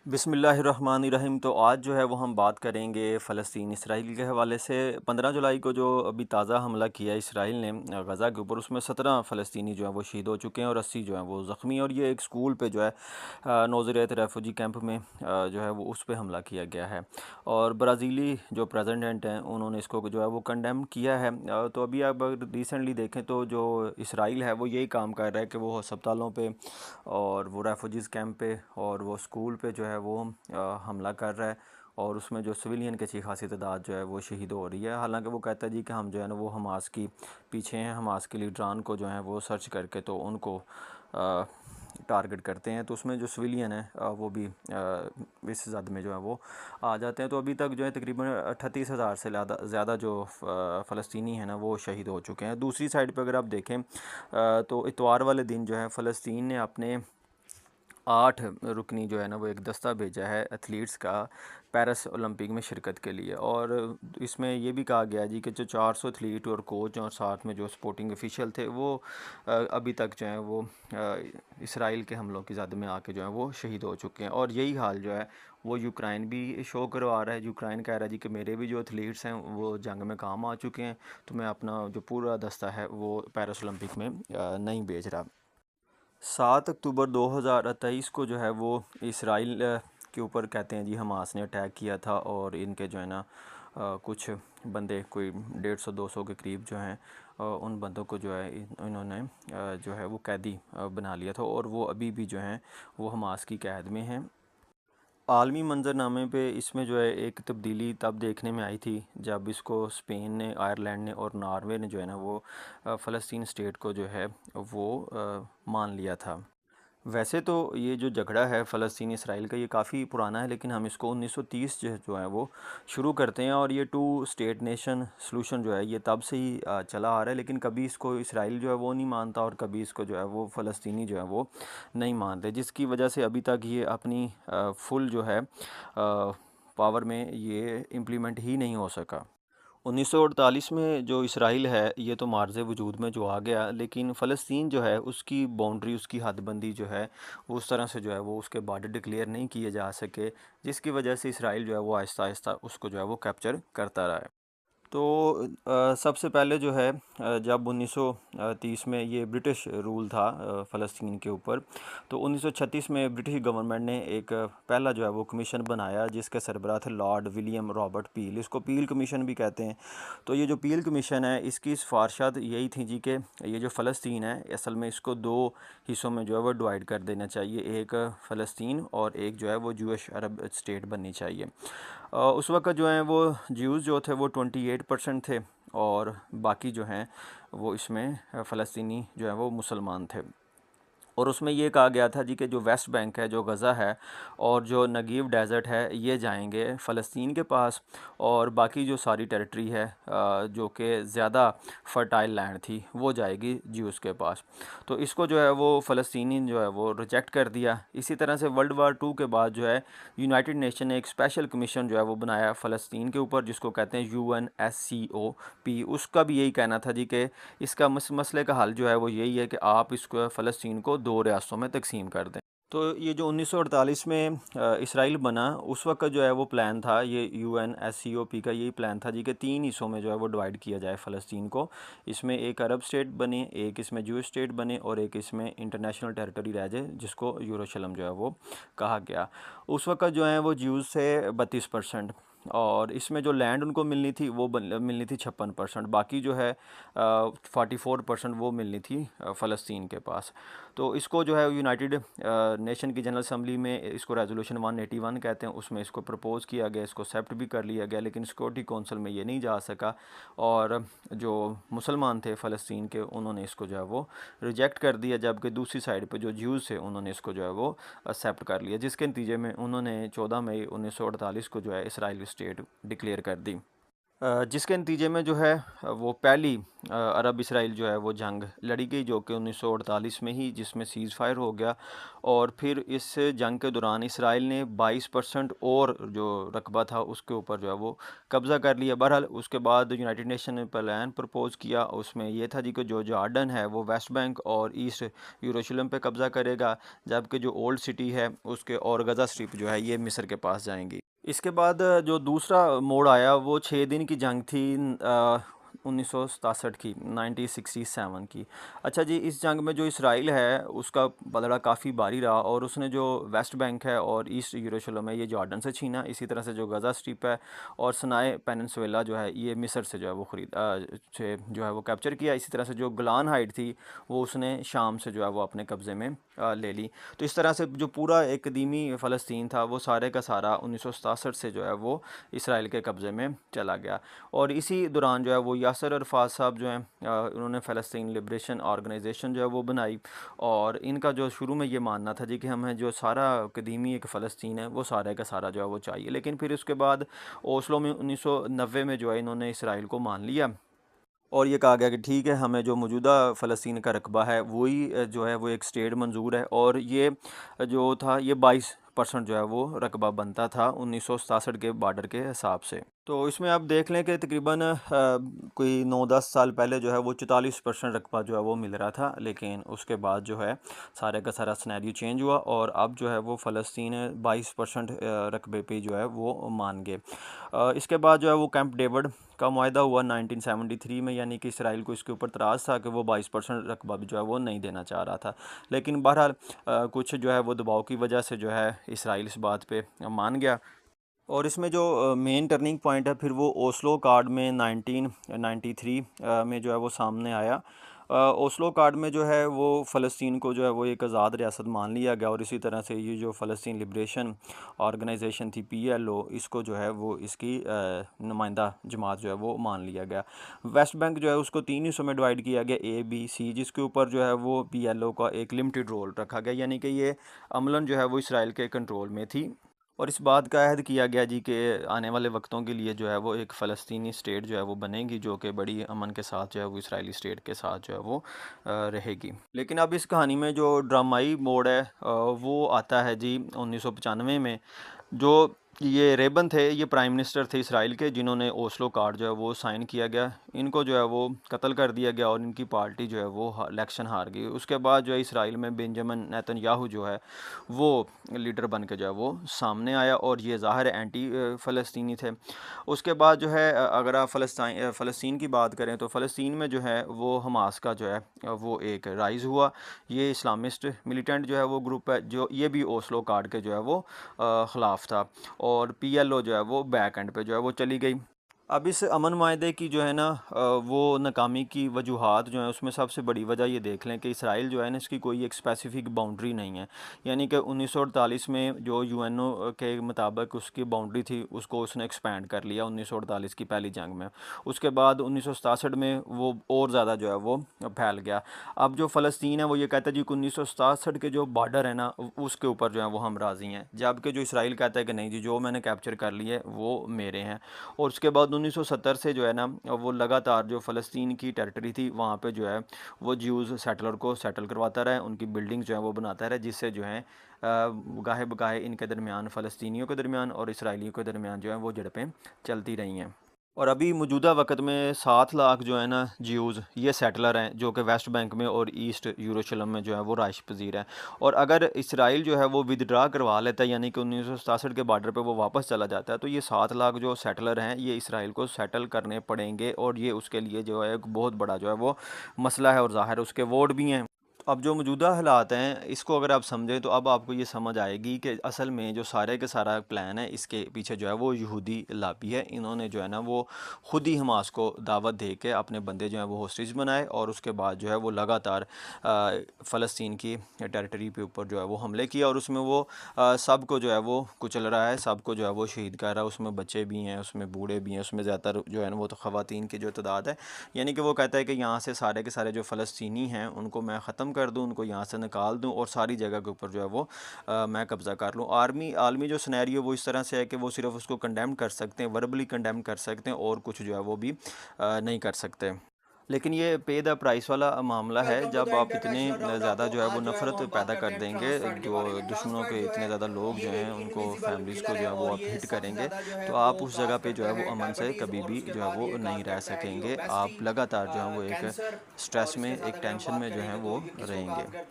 बिस्मिल्लाहिर्रहमानिर्रहीम। तो आज जो है वो हम बात करेंगे फ़लस्तीन इसराइल के हवाले से। 15 जुलाई को जो अभी ताज़ा हमला किया इसराइल ने गज़ा के ऊपर, उसमें 17 फ़लस्तीनी जो हैं वो शहीद हो चुके हैं और 80 जो हैं वो ज़ख्मी। और ये एक स्कूल पे जो है नोज़रेत रेफ्यूजी कैंप में जो है वो उस पे हमला किया गया है। और ब्राज़ीली जो प्रेसिडेंट हैं उन्होंने इसको जो है वो कंडेम किया है। तो अभी अब रिसेंटली देखें तो जो इसराइल है वो यही काम कर रहा है कि वो अस्पतालों पे और वो रेफुजीज़ कैंप पे और वो स्कूल पे जो है वो हमला कर रहा है। और उसमें जो सिविलियन की अच्छी खासी तादाद जो है वो शहीद हो रही है। हालांकि वो कहता है जी कि हम जो है ना वो हमास की पीछे हैं, हमास के लीडरान को जो है वो सर्च करके तो उनको टारगेट करते हैं। तो उसमें जो सिविलियन है वो भी इस जद में जो है वो आ जाते हैं। तो अभी तक जो है तकरीबन 38,000 से ज़्यादा जो फ़लस्तीनी हैं ना वो शहीद हो चुके हैं। दूसरी साइड पे अगर आप देखें तो इतवार वाले दिन जो है फ़लस्तीन ने अपने 8 रुकनी जो है ना वो एक दस्ता भेजा है एथलीट्स का पेरिस ओलंपिक में शिरकत के लिए। और इसमें ये भी कहा गया जी कि जो 400 एथलीट और कोच और साथ में जो स्पोर्टिंग ऑफिशियल थे वो अभी तक जो है वो इसराइल के हमलों की ज़द में आके जो है वो शहीद हो चुके हैं। और यही हाल जो है वो यूक्रेन भी शो करवा रहा है। यूक्रेन कह रहा है जी कि मेरे भी जो एथलीट्स हैं वो जंग में काम आ चुके हैं, तो मैं अपना जो पूरा दस्ता है वो पेरिस ओलंपिक में नहीं भेज रहा। 7 अक्टूबर 2023 को जो है वो इसराइल के ऊपर कहते हैं जी हमास ने अटैक किया था। और इनके जो है ना कुछ बंदे कोई 150-200 के करीब जो हैं उन बंदों को जो है इन्होंने जो है वो कैदी बना लिया था। और वो अभी भी जो हैं वो हमास की कैद में हैं। आलमी मंजरनामे पे इसमें जो है एक तब्दीली तब देखने में आई थी जब इसको स्पेन ने, आयरलैंड ने और नॉर्वे ने जो है ना वो फ़लस्तीन स्टेट को जो है वो मान लिया था। वैसे तो ये जो झगड़ा है फ़लस्तीन इसराइल का ये काफ़ी पुराना है, लेकिन हम इसको 1930 जो है वो शुरू करते हैं। और ये टू स्टेट नेशन सलूशन जो है ये तब से ही चला आ रहा है। लेकिन कभी इसको इसराइल जो है वो नहीं मानता और कभी इसको जो है वो फ़लस्तीनी जो है वो नहीं मानते, जिसकी वजह से अभी तक ये अपनी फुल जो है पावर में ये इम्प्लीमेंट ही नहीं हो सका। 1948 में जो इसराइल है ये तो मार्ज़ वजूद में जो आ गया, लेकिन फ़लस्तीन जो है उसकी बाउंड्री, उसकी हदबंदी जो है वो उस तरह से जो है वो उसके बॉर्डर डिक्लेयर नहीं किए जा सके, जिसकी वजह से इसराइल जो है वो आहिस्ता आहिस्ता उसको जो है वो कैप्चर करता रहा है। तो सबसे पहले जो है जब 1930 में ये ब्रिटिश रूल था फ़लस्तीन के ऊपर, तो 1936 में ब्रिटिश गवर्नमेंट ने एक पहला जो है वो कमीशन बनाया जिसके सरबराह थे लॉर्ड विलियम रॉबर्ट पील। इसको पील कमीशन भी कहते हैं। तो ये जो पील कमीशन है इसकी सिफारशात यही थी जी कि ये जो फ़लस्तीन है असल में इसको दो हिस्सों में जो है वो डिवाइड कर देना चाहिए, एक फ़लस्तीन और एक जो है वो जूश अरब स्टेट बननी चाहिए। उस वक़्त जो हैं वो ज्यूज़ जो थे वो 28% थे और बाकी जो हैं वो इसमें फ़लस्तीनी जो है वो मुसलमान थे। और उसमें ये कहा गया था जी कि जो वेस्ट बैंक है, जो गज़ा है और जो नगीव डेज़र्ट है ये जाएंगे फ़लस्तीन के पास। और बाकी जो सारी टेरिटरी है जो कि ज़्यादा फर्टाइल लैंड थी वो जाएगी ज्यूज़ के पास। तो इसको जो है वो फ़लस्तीनी जो है वो रिजेक्ट कर दिया। इसी तरह से वर्ल्ड वार 2 के बाद जो है यूनाइटेड नेशन ने एक स्पेशल कमीशन जो है वो बनाया फ़लस्तीन के ऊपर, जिसको कहते हैं UNSCOP। उसका भी यही कहना था जी कि इसका मसले का हल जो है वो यही है कि आप इसको फ़लस्तीन को दो रियासतों में तकसीम कर दें। तो ये जो 1948 में इसराइल बना उस वक्त जो है वो प्लान था, ये UNSCOP का यही प्लान था जी कि 3 हिस्सों में जो है वो डिवाइड किया जाए फ़लस्तीन को। इसमें एक अरब स्टेट बने, एक इसमें जूश स्टेट बने और एक इसमें इंटरनेशनल टेरिटरी रह जाए जिसको यरूशलेम जो है वो कहा गया। उस वक्त जो है वो ज्यूज़ से 32% और इसमें जो लैंड उनको मिलनी थी वो मिलनी थी 56%। बाकी जो है 44% वो मिलनी थी फ़लस्तीन के पास। तो इसको जो है यूनाइटेड नेशन की जनरल असम्बली में इसको रेजोल्यूशन 181 कहते हैं, उसमें इसको प्रपोज़ किया गया, इसको एक्सेप्ट भी कर लिया गया, लेकिन सिक्योरिटी कौंसिल में ये नहीं जा सका। और जो मुसलमान थे फ़लस्तीन के उन्होंने इसको जो है वो रिजेक्ट कर दिया, जबकि दूसरी साइड पे जो ज्यूज़ थे उन्होंने इसको जो है वो एक्सेप्ट कर लिया, जिसके नतीजे में उन्होंने 14 मई 1948 को जो है इसराइल स्टेट डिक्लेयर कर दी। जिसके नतीजे में जो है वो पहली अरब इसराइल जो है वो जंग लड़ी गई, जो कि 1948 में ही, जिसमें सीज़ फायर हो गया। और फिर इस जंग के दौरान इसराइल ने 22% और जो रकबा था उसके ऊपर जो है वो कब्ज़ा कर लिया। बहरहाल उसके बाद यूनाइटेड नेशन ने प्लान प्रपोज़ किया, उसमें ये था जी कि जो जॉर्डन है वो वेस्ट बैंक और ईस्ट यरूशलेम पे कब्ज़ा करेगा, जबकि जो ओल्ड सिटी है उसके और गज़ा स्ट्रिप जो है ये मिस्र के पास जाएंगी। इसके बाद जो दूसरा मोड़ आया वो 6 दिन की जंग थी 1967 की, 1967 की। अच्छा जी, इस जंग में जो इसराइल है उसका बदला काफ़ी भारी रहा, और उसने जो वेस्ट बैंक है और ईस्ट यरूशलेम है ये जॉर्डन से छीना। इसी तरह से जो गज़ा स्ट्रिप है और सनाए पेनिनसुला जो है ये मिस्र से जो है वो से जो है वो कैप्चर किया। इसी तरह से जो गोलान हाइट थी वो उसने शाम से जो है वो अपने कब्ज़े में ले ली। तो इस तरह से जो पूरा एक कदीमी फ़लस्तीन था वो सारे का सारा 1967 से जो है वो इसराइल के कब्ज़े में चला गया। और इसी दौरान जो है वो यासर अरफात साहब जो हैं उन्होंने फ़लस्तीन लिब्रेशन ऑर्गेनाइजेशन जो है वो बनाई। और इनका जो शुरू में ये मानना था जी कि हमें जो सारा कदीमी एक फ़लस्तीन है वो सारे का सारा जो है वो चाहिए। लेकिन फिर उसके बाद ओस्लो में 1990 में जो है इन्होंने इसराइल को मान लिया, और ये कहा गया कि ठीक है, हमें जो मौजूदा फ़लस्तीन का रकबा है वही जो है वो एक स्टेट मंजूर है। और ये जो था ये 22% जो है वो रकबा बनता था 1967 के बॉर्डर के हिसाब से। तो इसमें आप देख लें कि तकरीबन कोई 9-10 साल पहले जो है वो 44% रकबा जो है वो मिल रहा था, लेकिन उसके बाद जो है सारे का सारा सिनेरियो चेंज हुआ, और अब जो है वो फ़लस्तीन 22% रकबे पे जो है वो मान गए। इसके बाद जो है वो कैंप डेविड का मुआहदा हुआ 1973 में, यानी कि इसराइल को इसके ऊपर तराज़ था कि वो 22% रकबा भी जो है वो नहीं देना चाह रहा था। लेकिन बहरहाल कुछ जो है वो दबाव की वजह से जो है इसराइल इस बात पे मान गया। और इसमें जो मेन टर्निंग पॉइंट है फिर वो ओस्लो कार्ड में 1993 में जो है वो सामने आया। ओस्लो कार्ड में जो है वो फ़लस्तीन को जो है वो एक आज़ाद रियासत मान लिया गया, और इसी तरह से ये जो फ़लस्तीन लिब्रेशन ऑर्गेनाइजेशन थी PLO, इसको जो है वो इसकी नुमाइंदा जमात जो है वो मान लिया गया। वेस्ट बैंक जो है उसको 3 हिस्सों में डिवाइड किया गया, ABC, जिसके ऊपर जो है वो PLO का एक लिमिटेड रोल रखा गया, यानी कि ये अमलन जो है वो इसराइल के कंट्रोल में थी। और इस बात का अहद किया गया जी कि आने वाले वक्तों के लिए जो है वो एक फ़लस्तीनी स्टेट जो है वो बनेगी, जो कि बड़ी अमन के साथ जो है वो इसराइली स्टेट के साथ जो है वो रहेगी। लेकिन अब इस कहानी में जो ड्रामाई मोड़ है वो आता है जी 1995 में। जो ये रेबन थे, ये प्राइम मिनिस्टर थे इसराइल के, जिन्होंने ओस्लो कार्ड जो है वो साइन किया गया। इनको जो है वो कत्ल कर दिया गया और इनकी पार्टी जो है वो इलेक्शन हार गई। उसके बाद जो है इसराइल में बेंजामिन नेतन्याहू जो है वो लीडर बन के जो है वो सामने आया, और ये ज़ाहिर एंटी फ़लस्तीनी थे। उसके बाद जो है अगर आप फ़लस्तीन की बात करें तो फ़लस्तीन में जो है वो हमास का जो है वो एक राइज़ हुआ। ये इस्लामिस्ट मिलिटेंट जो है वो ग्रुप है, जो ये भी ओस्लो कार्ड के जो है वो ख़िलाफ़ था। और PLO जो है वो बैक एंड पे जो है वो चली गई। अब इस अमन माहदे की जो है ना वो नाकामी की वजूहात जो हैं उसमें सबसे बड़ी वजह ये देख लें कि इसराइल जो है ना इसकी कोई एक स्पेसिफ़िक बाउंड्री नहीं है। यानी कि 1948 में जो UNO के मुताबिक उसकी बाउंड्री थी उसको उसने एक्सपेंड कर लिया 1948 की पहली जंग में। उसके बाद 1967 में वो और ज़्यादा जो है वो फैल गया। अब जो फ़लस्तीन है वो ये कहता है जी कि 1967 के जो बॉर्डर है ना उसके ऊपर जो है वो हम राज़ी हैं, जबकि जो इसराइल कहता है कि नहीं जी, जो मैंने कैप्चर कर लिए वो मेरे हैं। और उसके बाद 1970 से जो है ना वो लगातार जो फ़लस्तीन की टेरिटरी थी वहाँ पे जो है वो ज्यूज़ सेटलर को सेटल करवाता रहा, उनकी बिल्डिंग जो है वो बनाता रहा, जिससे जो है गाहे बगाहे इनके दरमियान, फ़लस्तीनियों के दरमियान और इसराइलियों के दरमियान जो है वो झड़पें चलती रही हैं। और अभी मौजूदा वक़्त में 7 लाख जो है ना ज्यूज़ ये सेटलर हैं, जो कि वेस्ट बैंक में और ईस्ट यरूशलेम में जो है वो राइश पज़ीर हैं। और अगर इसराइल जो है वो विदड्रा करवा लेता है, यानी कि 1967 के बॉर्डर पे वो वापस चला जाता है, तो ये 7 लाख जो सेटलर हैं ये इसराइल को सेटल करने पड़ेंगे, और ये उसके लिए जो है एक बहुत बड़ा जो है वो मसला है, और ज़ाहिर उसके वोट भी हैं। अब जो मौजूदा हालात हैं इसको अगर आप समझें तो अब आपको ये समझ आएगी कि असल में जो सारे का सारा प्लान है इसके पीछे जो है वो यहूदी लाबी है। इन्होंने जो है ना वो ख़ुद ही हमास को दावत दे के अपने बंदे जो हैं वो होस्टेज बनाए, और उसके बाद जो है वो लगातार फ़लस्तीन की टेरिटरी पे ऊपर जो है वो हमले किया, और उसमें वो सबको जो है वो कुचल रहा है, सबको जो है वो शहीद कर रहा है। उसमें बच्चे भी हैं, उसमें बूढ़े भी हैं, उसमें ज़्यादातर जो है ना वो तो ख़वातीन की जो तादाद है। यानी कि वो कहता है कि यहाँ से सारे के सारे जो फ़लस्तीनी हैं उनको मैं ख़त्म कर दूँ, उनको यहाँ से निकाल दूँ और सारी जगह के ऊपर जो है वो मैं कब्ज़ा कर लूँ। आलमी जो सिनेरियो वो इस तरह से है कि वो सिर्फ उसको कंडेम कर सकते हैं, वर्बली कंडेम कर सकते हैं और कुछ जो है वो भी नहीं कर सकते। लेकिन ये पे द प्राइस वाला मामला है, वेलकम टू द जब आप इतने इंटरनेशनल। ज़्यादा तो जो है वो आज जो है वो नफ़रत हम बात पैदा करते कर हैं देंगे, ट्रांसफ्रंट के जो बारे में। दुश्मनों ट्रांसफ्रंट के जो इतने है ज़्यादा लोग जो ये हैं एक उनको इनविजिबल फैमिलीज़ को किलर जो है है वो और आप ये हिट सबसे करेंगे, ज़्यादा जो है तो वो आप उस जगह काज पे जो करता है वो है अमन से डायबिटीज़ कभी और भी उसके जो है बाद वो ये नहीं काज रह करता है ये सकेंगे। ओबेसिटी, आप लगातार जो है वो एक कैंसर। स्ट्रेस और में, इसके साथ एक अगर हम टेंशन बात में जो करें है तो वो ये किसको रहेंगे। काज करता है?